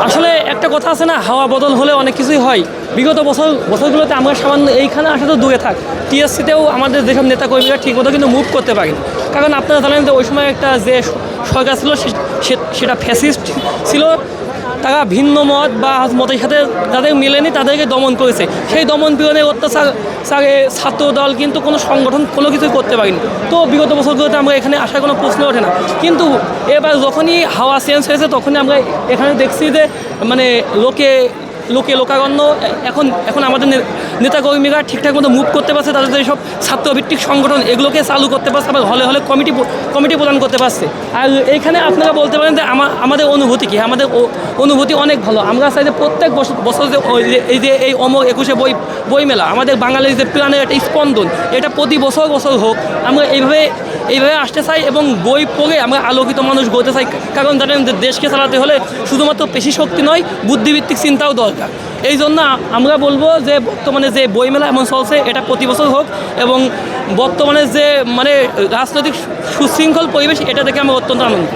আসলে একটা কথা আছে না, হাওয়া বদল হলে অনেক কিছুই হয়। বিগত বছরগুলোতে আমরা সামান্য এইখানে আসা তো দূরে থাক, টিএসসিতেও আমাদের যেসব নেতাকর্মীরা ঠিকমতো কিন্তু মুভ করতে পারেনি। কারণ আপনারা জানেন যে ওই সময় একটা যে সরকার ছিল সেটা ফ্যাসিস্ট ছিল। তারা ভিন্ন মত বা মতের সাথে যাদের মেলেনি তাদেরকে দমন করেছে। সেই দমন পীড়নের অত্যাচারে ছাত্র দল কিন্তু কোনো সংগঠন কোনো কিছুই করতে পারেনি। তো বিগত বছরগুলোতে আমরা এখানে আসার কোনো প্রশ্ন ওঠে না। কিন্তু এবার যখনই হাওয়া চেঞ্জ হয়েছে তখনই আমরা এখানে দেখছি যে মানে লোকারণ্য এখন আমাদের নেতাকর্মীরা ঠিকঠাক মতো মুভ করতে পারছে, তাদের যেসব ছাত্রভিত্তিক সংগঠন এগুলোকে চালু করতে পারছে, আবার হলে কমিটি প্রদান করতে পারছে। আর এইখানে আপনারা বলতে পারেন যে আমাদের অনুভূতি কী? আমাদের অনুভূতি অনেক ভালো। আমরা চাই যে প্রত্যেক বছর যে এই অমর 21শে বই মেলা আমাদের বাঙালির যে প্রাণের একটা স্পন্দন, এটা প্রতি বছর হোক। আমরা এইভাবে আসতে চাই এবং বই পড়ে আমরা আলোকিত মানুষ গড়তে চাই। কারণ জানেন যে দেশকে চালাতে হলে শুধুমাত্র পেশি শক্তি নয়, বুদ্ধিভিত্তিক চিন্তাও দরকার। এই জন্য আমরা বলবো যে বর্তমানে যে বইমেলা এমন চলছে এটা প্রতি বছর হোক, এবং বর্তমানে যে রাজনৈতিক সুশৃঙ্খল পরিবেশ এটা দেখে আমরা অত্যন্ত আনন্দিত।